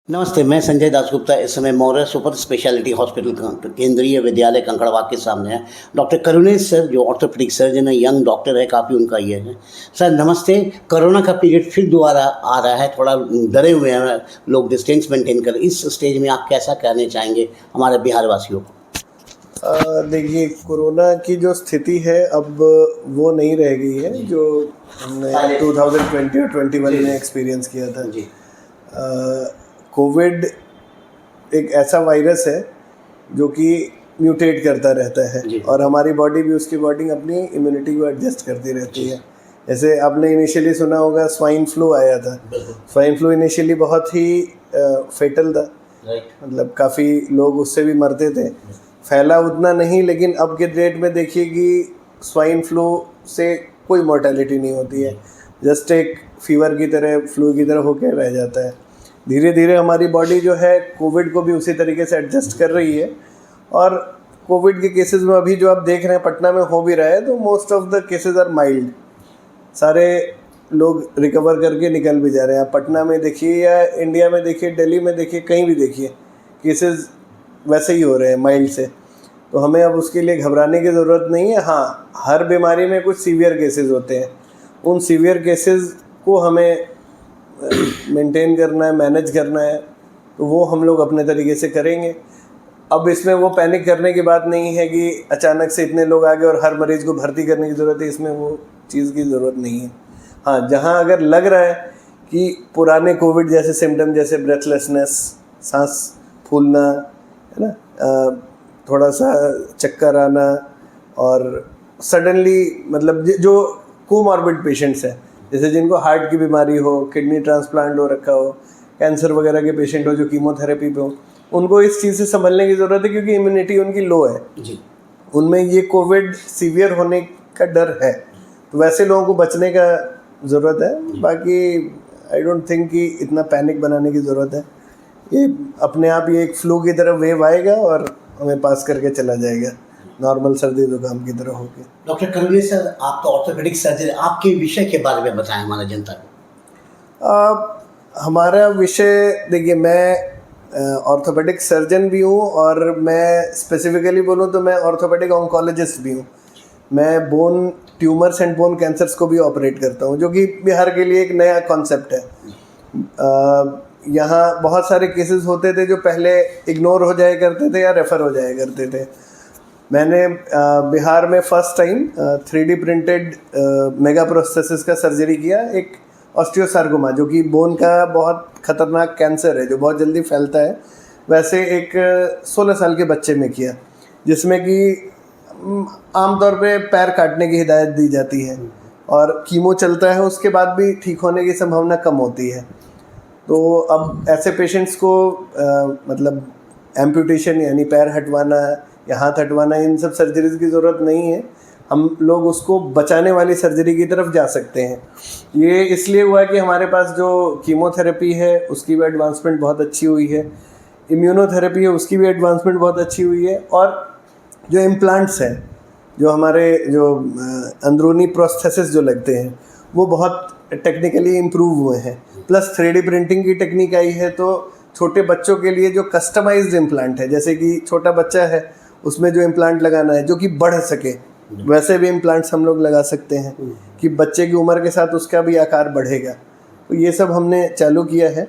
नमस्ते, मैं संजय दासगुप्ता इस समय मौर्य सुपर स्पेशलिटी हॉस्पिटल केंद्रीय विद्यालय कंकड़बाग के सामने है। डॉक्टर करुणेश सर जो ऑर्थोपेडिक सर्जन है, यंग डॉक्टर है, काफ़ी उनका ये है। सर नमस्ते। कोरोना का पीरियड फिर दोबारा आ रहा है, थोड़ा डरे हुए हैं लोग डिस्टेंस मेंटेन कर। इस स्टेज में आप कैसा कहना चाहेंगे हमारे बिहार वासियों को? देखिए, कोरोना की जो स्थिति है अब वो नहीं रह गई है जो हमने 2020 और 21 में एक्सपीरियंस किया था। जी। कोविड एक ऐसा वायरस है जो कि म्यूटेट करता रहता है और हमारी बॉडी भी उसकी बॉडी अपनी इम्यूनिटी को एडजस्ट करती रहती है। जैसे आपने इनिशियली सुना होगा स्वाइन फ्लू आया था। स्वाइन फ्लू इनिशियली बहुत ही फेटल था, मतलब काफ़ी लोग उससे भी मरते थे। फैला उतना नहीं, लेकिन अब के डेट में देखिए कि स्वाइन फ्लू से कोई मोर्टेलिटी नहीं होती है, जस्ट एक फीवर की तरह, फ्लू की तरह होकर रह जाता है। धीरे धीरे हमारी बॉडी जो है कोविड को भी उसी तरीके से एडजस्ट कर रही है और कोविड के केसेस में अभी जो आप देख रहे हैं पटना में हो भी रहा है, तो most of the cases are mild. सारे लोग रिकवर करके निकल भी जा रहे हैं। आप पटना में देखिए या इंडिया में देखिए, दिल्ली में देखिए, कहीं भी देखिए, केसेस वैसे ही हो रहे हैं, माइल्ड से। तो हमें अब उसके लिए घबराने की ज़रूरत नहीं है। हाँ, हर बीमारी में कुछ सीवियर केसेस होते हैं, उन सीवियर केसेस को हमें मेंटेन करना है, मैनेज करना है, तो वो हम लोग अपने तरीके से करेंगे। अब इसमें वो पैनिक करने की बात नहीं है कि अचानक से इतने लोग आ गए और हर मरीज़ को भर्ती करने की ज़रूरत है, इसमें वो चीज़ की ज़रूरत नहीं है। हाँ, जहाँ अगर लग रहा है कि पुराने कोविड जैसे सिम्टम, जैसे ब्रेथलेसनेस, सांस फूलना, है ना, थोड़ा सा चक्कर आना और सडनली, मतलब जो कोमॉर्बिड पेशेंट्स हैं, जैसे जिनको हार्ट की बीमारी हो, किडनी ट्रांसप्लांट हो रखा हो, कैंसर वगैरह के पेशेंट हो जो कीमोथेरेपी पे हो, उनको इस चीज़ से संभलने की ज़रूरत है क्योंकि इम्यूनिटी उनकी लो है जी। उनमें ये कोविड सीवियर होने का डर है, तो वैसे लोगों को बचने का ज़रूरत है। बाकी आई डोंट थिंक कि इतना पैनिक बनाने की ज़रूरत है। ये अपने आप ये एक फ्लू की तरह वेव आएगा और हमें पास करके चला जाएगा, नॉर्मल सर्दी जुकाम की तरह होके। डॉक्टर करुणेश सर, आप तो ऑर्थोपेडिक सर्जन, आपके विषय के बारे में बताएं हमारा जनता को। हमारा विषय देखिए, मैं ऑर्थोपेडिक सर्जन भी हूँ और मैं स्पेसिफिकली बोलूँ तो मैं ऑर्थोपेडिक ऑन्कोलॉजिस्ट भी हूँ। मैं bone tumours and bone cancers को भी ऑपरेट करता हूँ, जो कि बिहार के लिए एक नया कॉन्सेप्ट है। यहाँ बहुत सारे केसेस होते थे जो पहले इग्नोर हो जाया करते थे या रेफ़र हो जाया करते थे। मैंने बिहार में first time 3D printed mega prosthesis का सर्जरी किया, एक ऑस्टियोसार्कोमा, जो कि बोन का बहुत ख़तरनाक कैंसर है जो बहुत जल्दी फैलता है, वैसे एक 16 साल के बच्चे में किया, जिसमें कि आमतौर पे पैर काटने की हिदायत दी जाती है और कीमो चलता है, उसके बाद भी ठीक होने की संभावना कम होती है। तो अब ऐसे पेशेंट्स को मतलब एम्पुटेशन यानी पैर हटवाना या हाथ हटवाना, इन सब सर्जरीज़ की ज़रूरत नहीं है। हम लोग उसको बचाने वाली सर्जरी की तरफ जा सकते हैं। ये इसलिए हुआ कि हमारे पास जो कीमोथेरेपी है उसकी भी एडवांसमेंट बहुत अच्छी हुई है, इम्यूनोथेरेपी है उसकी भी एडवांसमेंट बहुत अच्छी हुई है, और जो इम्प्लांट्स हैं, जो हमारे जो अंदरूनी प्रोस्थेसिस जो लगते हैं, वो बहुत टेक्निकली इम्प्रूव हुए हैं। प्लस 3D प्रिंटिंग की टेक्निक आई है, तो छोटे बच्चों के लिए जो कस्टमाइज्ड इम्प्लांट है, जैसे कि छोटा बच्चा है उसमें जो इम्प्लांट लगाना है जो कि बढ़ सके, वैसे भी इम्प्लांट्स हम लोग लगा सकते हैं कि बच्चे की उम्र के साथ उसका भी आकार बढ़ेगा। तो ये सब हमने चालू किया है।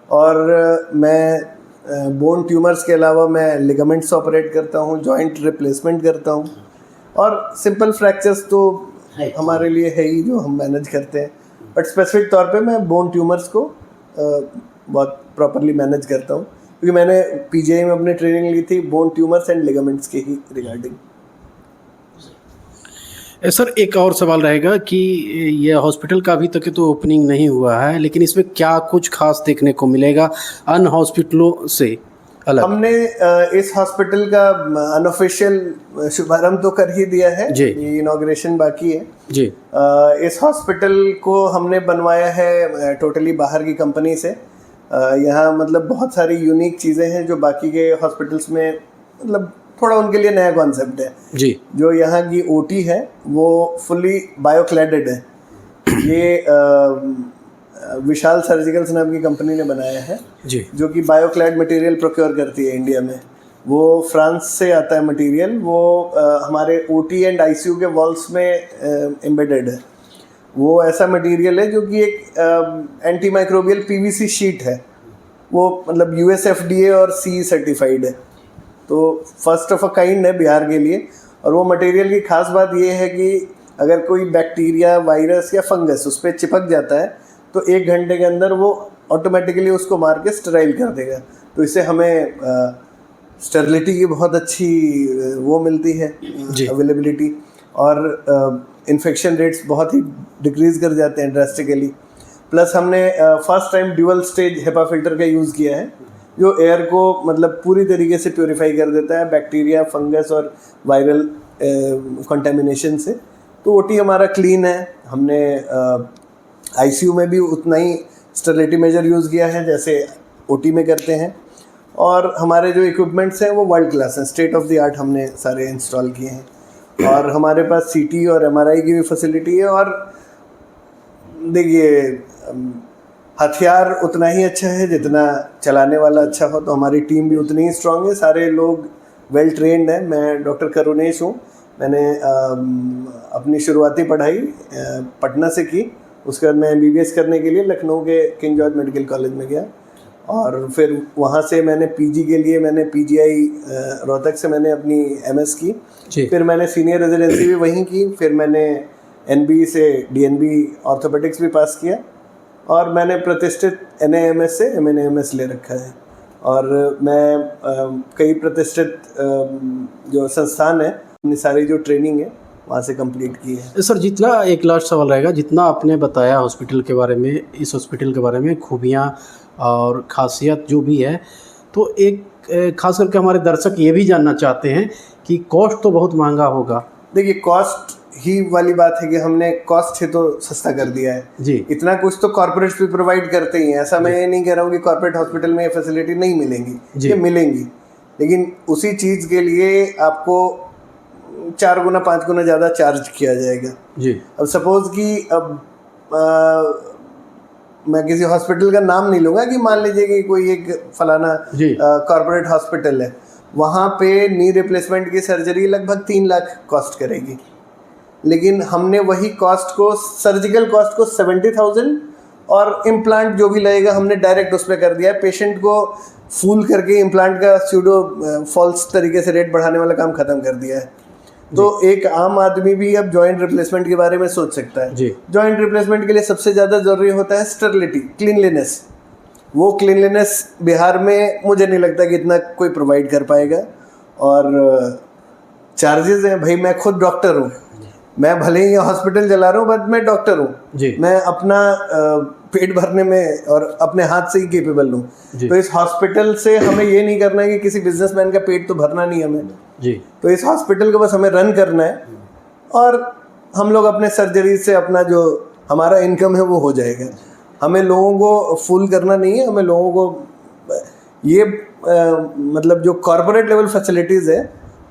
और मैं बोन ट्यूमर्स के अलावा मैं लिगामेंट्स ऑपरेट करता हूँ, जॉइंट रिप्लेसमेंट करता हूँ, और सिंपल फ्रैक्चर्स तो हमारे लिए है ही जो हम मैनेज करते हैं, बट स्पेसिफिक तौर पे मैं बोन ट्यूमर्स को बहुत प्रॉपरली मैनेज करता हूँ क्योंकि मैंने पीजीआई में अपनी ट्रेनिंग ली थी बोन ट्यूमर्स एंड लिगामेंट्स के ही रिगार्डिंग। सर, एक और सवाल रहेगा कि ये हॉस्पिटल का अभी तक तो ओपनिंग नहीं हुआ है, लेकिन इसमें क्या कुछ खास देखने को मिलेगा अन्य हॉस्पिटलों से अलग? हमने इस हॉस्पिटल का अनऑफिशियल शुभारंभ तो कर ही दिया है जी, इनॉग्रेशन बाकी है जी। इस हॉस्पिटल को हमने बनवाया है टोटली बाहर की कंपनी से। यहाँ मतलब बहुत सारी यूनिक चीज़ें हैं जो बाकी के हॉस्पिटल्स में, मतलब थोड़ा उनके लिए नया कॉन्सेप्ट है जी। जो यहाँ की ओटी है वो फुल्ली बायोक्लैडेड है। ये विशाल सर्जिकल्स नाम की कंपनी ने बनाया है, जी जो कि बायोक्लैड मटेरियल प्रोक्योर करती है इंडिया में। वो फ्रांस से आता है मटेरियल, वो हमारे ओटी एंड आईसीयू के वॉल्स में एम्बेडेड है। वो ऐसा मटेरियल है जो कि एक एंटी माइक्रोबियल पीवीसी शीट है। वो मतलब यूएसएफडीए और सीई सर्टिफाइड है, तो फर्स्ट ऑफ अ काइंड है बिहार के लिए। और वो मटेरियल की खास बात ये है कि अगर कोई बैक्टीरिया, वायरस या फंगस उस पर चिपक जाता है तो 1 घंटे के अंदर वो ऑटोमेटिकली उसको मार के स्टराइल कर देगा। तो इससे हमें स्टेरिलिटी की बहुत अच्छी वो मिलती है, अवेलेबिलिटी, और इन्फेक्शन रेट्स बहुत ही डिक्रीज़ कर जाते हैं ड्रास्टिकली। प्लस हमने first time dual stage HEPA filter का यूज़ किया है, जो एयर को मतलब पूरी तरीके से प्योरीफाई कर देता है बैक्टीरिया, फंगस और वायरल कंटेमिनेशन से। तो ओटी हमारा क्लीन है। हमने आईसीयू में भी उतना ही स्टेरिलिटी मेजर यूज़ किया है जैसे ओटी में करते हैं। और हमारे जो इक्विपमेंट्स हैं वो वर्ल्ड क्लास हैं, स्टेट ऑफ द आर्ट हमने सारे इंस्टॉल किए हैं। और हमारे पास सीटी और एमआरआई की भी फैसिलिटी है। और देखिए, हथियार उतना ही अच्छा है जितना चलाने वाला अच्छा हो, तो हमारी टीम भी उतनी ही स्ट्रांग है। सारे लोग वेल ट्रेंड हैं। मैं डॉक्टर करुणेश हूँ। मैंने अपनी शुरुआती पढ़ाई पटना से की। उसके बाद मैं एमबीबीएस करने के लिए लखनऊ के किंग जॉर्ज मेडिकल कॉलेज में गया, और फिर वहाँ से मैंने पीजी के लिए मैंने पीजीआई रोहतक से मैंने अपनी एमएस की। फिर मैंने सीनियर रेजिडेंसी भी वहीं की। फिर मैंने एनबी से डीएनबी ऑर्थोपेडिक्स भी पास किया, और मैंने प्रतिष्ठित एनएएमएस से एमएनएमएस ले रखा है। और मैं कई प्रतिष्ठित जो संस्थान है, अपनी सारी जो ट्रेनिंग है वहाँ से कंप्लीट की है। सर, जितना एक लास्ट सवाल रहेगा, जितना आपने बताया हॉस्पिटल के बारे में, इस हॉस्पिटल के बारे में खूबियाँ और ख़ासियत जो भी है, तो एक खास करके हमारे दर्शक ये भी जानना चाहते हैं कि कॉस्ट तो बहुत महंगा होगा। देखिए, कॉस्ट ही वाली बात है कि हमने कॉस्ट है तो सस्ता कर दिया है जी। इतना कुछ तो कॉर्पोरेट्स भी प्रोवाइड करते ही हैं। ऐसा मैं ये नहीं कह रहा हूँ कि कॉर्पोरेट हॉस्पिटल में ये फैसिलिटी नहीं मिलेंगी, ये मिलेंगी, लेकिन उसी चीज़ के लिए आपको 4 गुना 5 गुना ज़्यादा चार्ज किया जाएगा जी। अब सपोज कि मैं किसी हॉस्पिटल का नाम नहीं लूँगा, कि मान लीजिए कि कोई एक फलाना कॉर्पोरेट हॉस्पिटल है, वहाँ पे नी रिप्लेसमेंट की सर्जरी लगभग 3 लाख कॉस्ट करेगी, लेकिन हमने वही कॉस्ट को, सर्जिकल कॉस्ट को 70,000 और इम्प्लांट जो भी लगेगा हमने डायरेक्ट उस पर कर दिया है। पेशेंट को फूल करके इम्प्लांट का स्यूडो फॉल्स तरीके से रेट बढ़ाने वाला काम ख़त्म कर दिया है। तो एक आम आदमी भी अब जॉइंट रिप्लेसमेंट के बारे में सोच सकता है। जॉइंट रिप्लेसमेंट के लिए सबसे ज़्यादा ज़रूरी होता है स्टेरिलिटी, क्लीनलीनेस। वो क्लीनलीनेस बिहार में मुझे नहीं लगता कि इतना कोई प्रोवाइड कर पाएगा। और चार्जेस हैं भाई, मैं खुद डॉक्टर हूँ, मैं भले ही हॉस्पिटल चला रहा हूँ बट मैं डॉक्टर हूँ, मैं अपना पेट भरने में और अपने हाथ से ही केपेबल हूँ। तो इस हॉस्पिटल से हमें ये नहीं करना है कि किसी बिजनेसमैन का पेट तो भरना नहीं है हमें जी। तो इस हॉस्पिटल को बस हमें रन करना है, और हम लोग अपने सर्जरी से अपना जो हमारा इनकम है वो हो जाएगा। हमें लोगों को फुल करना नहीं है, हमें लोगों को ये मतलब जो कॉर्पोरेट लेवल फैसिलिटीज़ है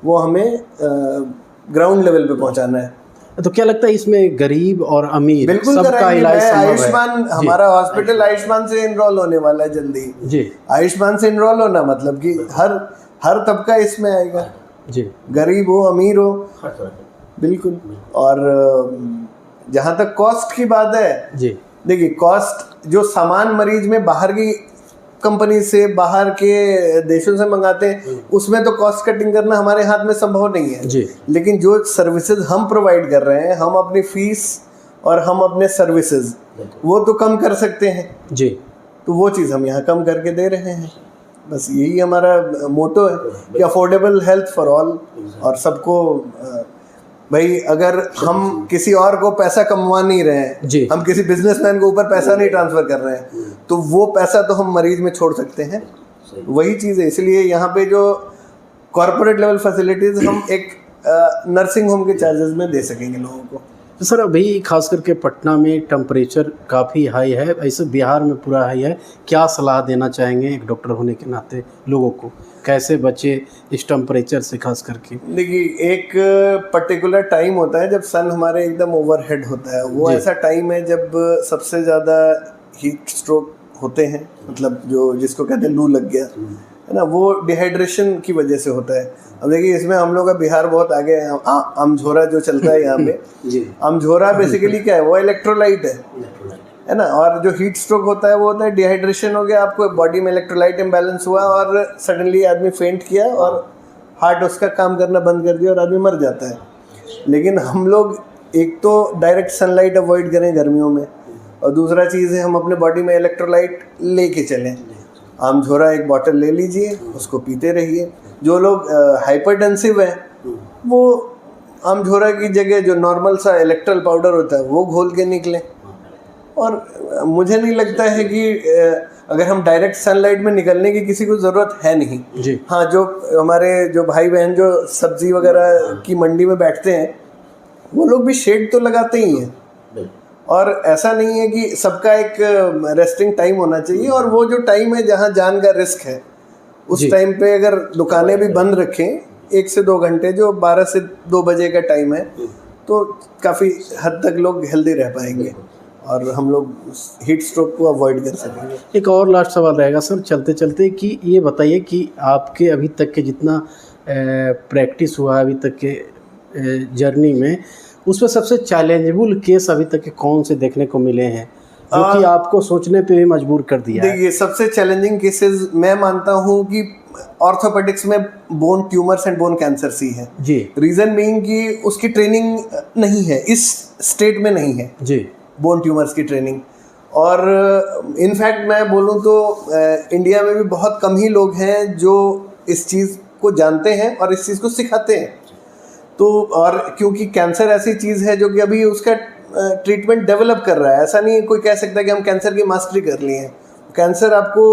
वो हमें ग्राउंड लेवल पे पहुंचाना है। तो क्या लगता है इसमें गरीब और अमीर बिल्कुल सबका इलाज संभव है? आयुष्मान, हमारा हॉस्पिटल आयुष्मान से इनरोल होने वाला है जल्दी जी। आयुष्मान से इनरोल होना मतलब कि हर तबका इसमें आएगा जी, गरीब हो अमीर हो, बिल्कुल। और जहाँ तक कॉस्ट की बात है जी, देखिए कॉस्ट जो सामान मरीज में बाहर की कंपनी से, बाहर के देशों से मंगाते हैं, उसमें तो कॉस्ट कटिंग करना हमारे हाथ में संभव नहीं है जी। लेकिन जो सर्विसेज हम प्रोवाइड कर रहे हैं, हम अपनी फीस और हम अपने सर्विसेज वो तो कम कर सकते हैं जी। तो वो चीज़ हम यहाँ कम करके दे रहे हैं। बस यही हमारा मोटो है कि अफोर्डेबल हेल्थ फॉर ऑल। और सबको भाई, अगर हम किसी और को पैसा कमवा नहीं रहे हैं, हम किसी बिजनेसमैन को ऊपर पैसा नहीं ट्रांसफर कर रहे हैं, तो वो पैसा तो हम मरीज में छोड़ सकते हैं। वही चीज़ है, इसलिए यहाँ पे जो कॉर्पोरेट लेवल फैसिलिटीज हम एक नर्सिंग होम के चार्जेस में दे सकेंगे लोगों को। तो सर, अभी खास करके पटना में टेम्परेचर काफ़ी हाई है, ऐसे बिहार में पूरा हाई है, क्या सलाह देना चाहेंगे एक डॉक्टर होने के नाते लोगों को, कैसे बचे इस टेम्परेचर से खास करके? देखिए, एक पर्टिकुलर टाइम होता है जब सन हमारे एकदम ओवरहेड होता है, वो ऐसा टाइम है जब सबसे ज़्यादा हीट स्ट्रोक होते हैं, मतलब जो जिसको कहते हैं लू लग गया है ना, वो डिहाइड्रेशन की वजह से होता है। अब देखिए इसमें हम लोग का बिहार बहुत आगे है। अमझोरा जो चलता है यहाँ पे अमझोरा बेसिकली क्या है, वो इलेक्ट्रोलाइट है ना। और जो हीट स्ट्रोक होता है वो होता है डिहाइड्रेशन हो गया, आपको बॉडी में इलेक्ट्रोलाइट इम्बैलेंस हुआ और सडनली आदमी फेंट किया और हार्ट उसका काम करना बंद कर दिया और आदमी मर जाता है। लेकिन हम लोग एक तो डायरेक्ट सनलाइट अवॉइड करें गर्मियों में, और दूसरा चीज़ है हम अपने बॉडी में इलेक्ट्रोलाइट लेके चलें। आमझोरा एक बॉटल ले लीजिए, उसको पीते रहिए। जो लोग हाइपरटेंसिव हैं वो आमझोरा की जगह जो नॉर्मल सा इलेक्ट्रल पाउडर होता है वो घोल के निकलें। और मुझे नहीं लगता है कि अगर हम डायरेक्ट सनलाइट में निकलने की किसी को ज़रूरत है नहीं जी। हाँ, जो हमारे जो भाई बहन जो सब्जी वगैरह की मंडी में बैठते हैं वो लोग भी शेड तो लगाते ही हैं। और ऐसा नहीं है कि सबका एक रेस्टिंग टाइम होना चाहिए, और वो जो टाइम है जहाँ जान का रिस्क है उस टाइम पे अगर दुकानें भी बंद रखें 1 से 2 घंटे, जो 12 से 2 बजे का टाइम है, तो काफ़ी हद तक लोग हेल्दी रह पाएंगे और हम लोग हीट स्ट्रोक को अवॉइड कर सकेंगे। एक और लास्ट सवाल रहेगा सर चलते चलते, कि ये बताइए कि आपके अभी तक के जितना प्रैक्टिस हुआ अभी तक के जर्नी में, उसमें सबसे चैलेंजेबल केस अभी तक के कौन से देखने को मिले हैं जो कि आपको सोचने पे भी मजबूर कर दिया है? देखिए सबसे चैलेंजिंग केसेस मैं मानता हूँ कि ऑर्थोपेडिक्स में bone tumours and bone cancers ही है जी। रीज़न बीइंग कि उसकी ट्रेनिंग नहीं है, इस स्टेट में नहीं है जी बोन ट्यूमर्स की ट्रेनिंग। और इनफैक्ट मैं बोलूँ तो इंडिया में भी बहुत कम ही लोग हैं जो इस चीज़ को जानते हैं और इस चीज़ को सिखाते हैं। तो और क्योंकि कैंसर ऐसी चीज़ है जो कि अभी उसका ट्रीटमेंट डेवलप कर रहा है, ऐसा नहीं कोई कह सकता कि हम कैंसर की मास्टरी कर लिए हैं। कैंसर आपको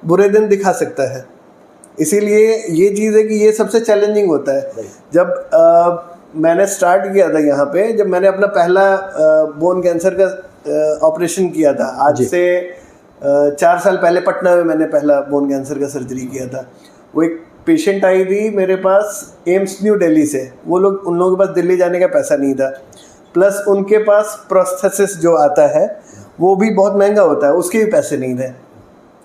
बुरे दिन दिखा सकता है, इसीलिए ये चीज़ है कि ये सबसे चैलेंजिंग होता है। जब मैंने स्टार्ट किया था यहाँ पे, जब मैंने अपना पहला बोन कैंसर का ऑपरेशन किया था, आज से 4 साल पहले पटना में मैंने पहला बोन कैंसर का सर्जरी किया था। वो एक पेशेंट आई थी मेरे पास एम्स न्यू दिल्ली से। वो लोग उन लोगों के पास दिल्ली जाने का पैसा नहीं था, प्लस उनके पास प्रोस्थेसिस जो आता है वो भी बहुत महंगा होता है, उसके भी पैसे नहीं थे।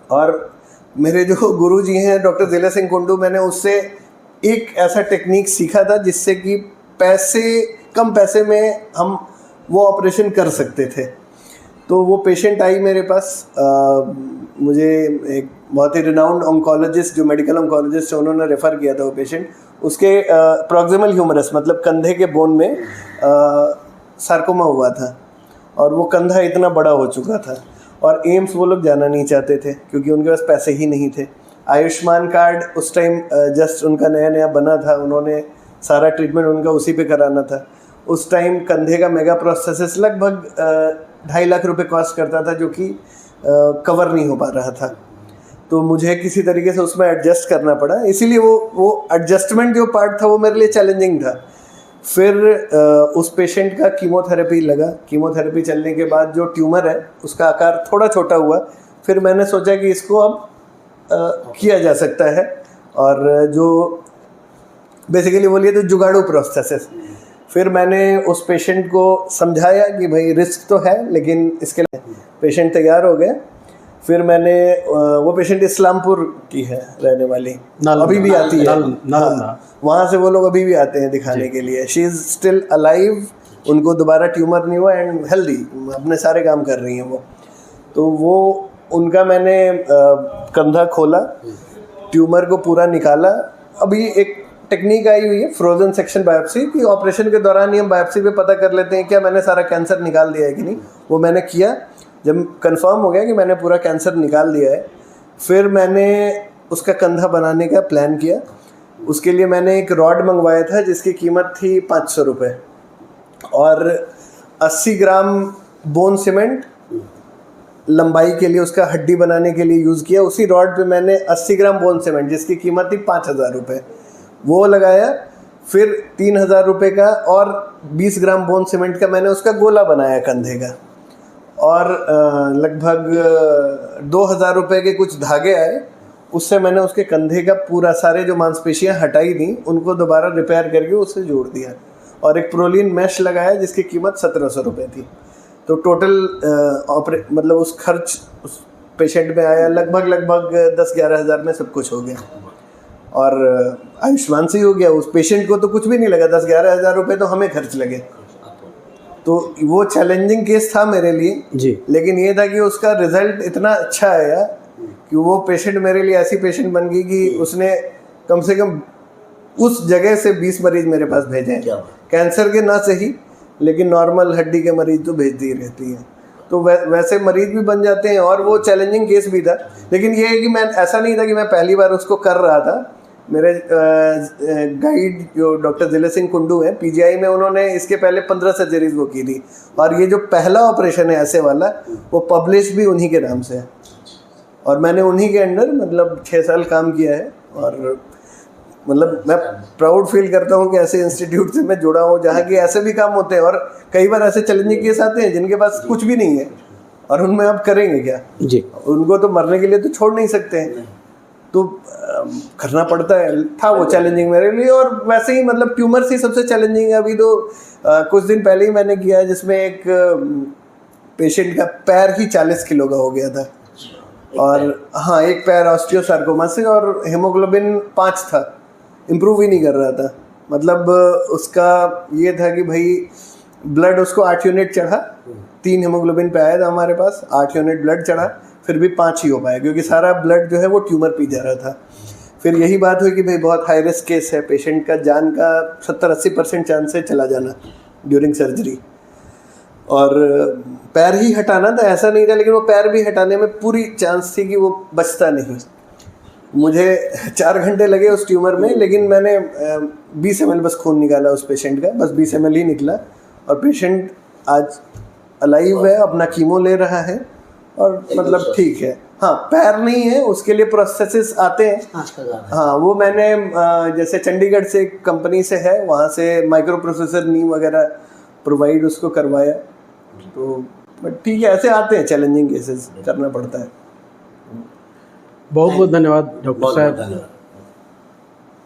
और मेरे जो गुरुजी हैं डॉक्टर दिले सिंह कुंडू, मैंने उससे एक ऐसा टेक्निक सीखा था जिससे कि कम पैसे में हम वो ऑपरेशन कर सकते थे। तो वो पेशेंट आई मेरे पास, मुझे एक बहुत ही रिनाउंड ऑन्कोलॉजिस्ट जो मेडिकल ऑन्कोलॉजिस्ट है उन्होंने रेफ़र किया था वो पेशेंट। उसके प्रॉक्सिमल ह्यूमरस मतलब कंधे के बोन में सार्कोमा हुआ था और वो कंधा इतना बड़ा हो चुका था, और एम्स वो लोग जाना नहीं चाहते थे क्योंकि उनके पास पैसे ही नहीं थे। आयुष्मान कार्ड उस टाइम जस्ट उनका नया नया बना था, उन्होंने सारा ट्रीटमेंट उनका उसी पे कराना था। उस टाइम कंधे का मेगा प्रोस्थेसिस लगभग 2.5 लाख रुपए कॉस्ट करता था, जो कि कवर नहीं हो पा रहा था। तो मुझे किसी तरीके से उसमें एडजस्ट करना पड़ा, इसीलिए वो एडजस्टमेंट जो पार्ट था वो मेरे लिए चैलेंजिंग था। फिर उस पेशेंट का कीमोथेरेपी लगा। कीमोथेरेपी चलने के बाद जो ट्यूमर है उसका आकार थोड़ा छोटा हुआ। फिर मैंने सोचा कि इसको अब किया जा सकता है, और जो बेसिकली बोलिए तो जुगाड़ू प्रोस्थेसिस। फिर मैंने उस पेशेंट को समझाया कि भाई रिस्क तो है लेकिन इसके लिए पेशेंट तैयार हो गए। फिर मैंने वो पेशेंट इस्लामपुर की है रहने वाली, अभी भी आती है वहाँ से वो लोग अभी भी आते हैं दिखाने के लिए। शी इज़ स्टिल अलाइव, उनको दोबारा ट्यूमर नहीं हुआ एंड हेल्दी, अपने सारे काम कर रही हैं वो। तो वो उनका मैंने कंधा खोला, ट्यूमर को पूरा निकाला। अभी एक टेक्निक आई हुई है फ्रोजन सेक्शन बायोप्सी कि ऑपरेशन के दौरान ही हम बायोप्सी पे पता कर लेते हैं क्या मैंने सारा कैंसर निकाल दिया है कि नहीं। वो मैंने किया, जब कंफर्म हो गया कि मैंने पूरा कैंसर निकाल दिया है, फिर मैंने उसका कंधा बनाने का प्लान किया। उसके लिए मैंने एक रॉड मंगवाया था जिसकी कीमत थी 500 रुपये, और 80 ग्राम बोन सीमेंट लंबाई के लिए उसका हड्डी बनाने के लिए यूज़ किया। उसी रॉड पे मैंने 80 ग्राम बोन सीमेंट जिसकी कीमत थी 5000 रुपये वो लगाया। फिर 3000 रुपये का और 20 ग्राम बोन सीमेंट का मैंने उसका गोला बनाया कंधे का, और लगभग 2000 रुपये के कुछ धागे आए। उससे मैंने उसके कंधे का पूरा सारे जो मांसपेशियां हटाई थी उनको दोबारा रिपेयर करके उससे जोड़ दिया, और एक प्रोलीन मैश लगाया जिसकी कीमत 1700 रुपये थी। तो टोटल मतलब उस खर्च उस पेशेंट में आया लगभग 10-11 हज़ार में सब कुछ हो गया। और आयुष्मान से ही हो गया, उस पेशेंट को तो कुछ भी नहीं लगा, 10-11 हज़ार रुपये तो हमें खर्च लगे। तो वो चैलेंजिंग केस था मेरे लिए जी। लेकिन ये था कि उसका रिजल्ट इतना अच्छा आया कि वो पेशेंट मेरे लिए ऐसी पेशेंट बन गई कि उसने कम से कम उस जगह से 20 मरीज मेरे पास भेजे हैं, कैंसर के ना सही लेकिन नॉर्मल हड्डी के मरीज तो भेजती ही रहती है। तो वैसे मरीज भी बन जाते हैं और वो चैलेंजिंग केस भी था। लेकिन ये है कि मैं ऐसा नहीं था कि मैं पहली बार उसको कर रहा था। मेरे गाइड जो डॉक्टर दिले सिंह कुंडू हैं पीजीआई में, उन्होंने इसके पहले 15 सर्जरीज वो की थी और ये जो पहला ऑपरेशन है ऐसे वाला वो पब्लिश भी उन्हीं के नाम से है और मैंने उन्हीं के अंडर मतलब 6 साल काम किया है। और मतलब मैं प्राउड फील करता हूँ कि ऐसे इंस्टीट्यूट से मैं जुड़ा हूँ जहाँ की ऐसे भी काम होते हैं। और कई बार ऐसे चैलेंजिंग केस आते हैं जिनके पास कुछ भी नहीं है और उनमें आप करेंगे क्या जी। उनको तो मरने के लिए तो छोड़ नहीं सकते हैं, तो करना पड़ता है। था वो चैलेंजिंग मेरे लिए। और वैसे ही मतलब ट्यूमर से सबसे चैलेंजिंग है। अभी तो कुछ दिन पहले ही मैंने किया जिसमें एक पेशेंट का पैर ही 40 किलो का हो गया था और हाँ एक पैर ऑस्टियोसार्कोमा से और हेमोग्लोबिन 5 था, इम्प्रूव ही नहीं कर रहा था। मतलब उसका ये था कि भाई ब्लड उसको 8 यूनिट चढ़ा, 3 हेमोग्लोबिन पे आया था हमारे पास, 8 यूनिट ब्लड चढ़ा, फिर भी 5 ही हो पाया क्योंकि सारा ब्लड जो है वो ट्यूमर पी जा रहा था। फिर यही बात हुई कि भाई बहुत हाई रिस्क केस है, पेशेंट का जान का 70-80% चांस है चला जाना ड्यूरिंग सर्जरी। और पैर ही हटाना था, ऐसा नहीं था, लेकिन वो पैर भी हटाने में पूरी चांस थी कि वो बचता नहीं। मुझे 4 घंटे लगे उस ट्यूमर में, लेकिन मैंने 20 ml बस खून निकाला उस पेशेंट का, बस 20 ml ही निकला और पेशेंट आज अलाइव है, अपना कीमो ले रहा है और मतलब ठीक है। हाँ पैर नहीं है, उसके लिए प्रोसेसेस आते हैं। हाँ वो मैंने जैसे चंडीगढ़ से एक कंपनी से है, वहाँ से माइक्रो प्रोसेसर नी वगैरह प्रोवाइड उसको करवाया। तो बट ठीक है, ऐसे आते हैं चैलेंजिंग केसेस, करना पड़ता है। बहुत बहुत धन्यवाद डॉक्टर साहब।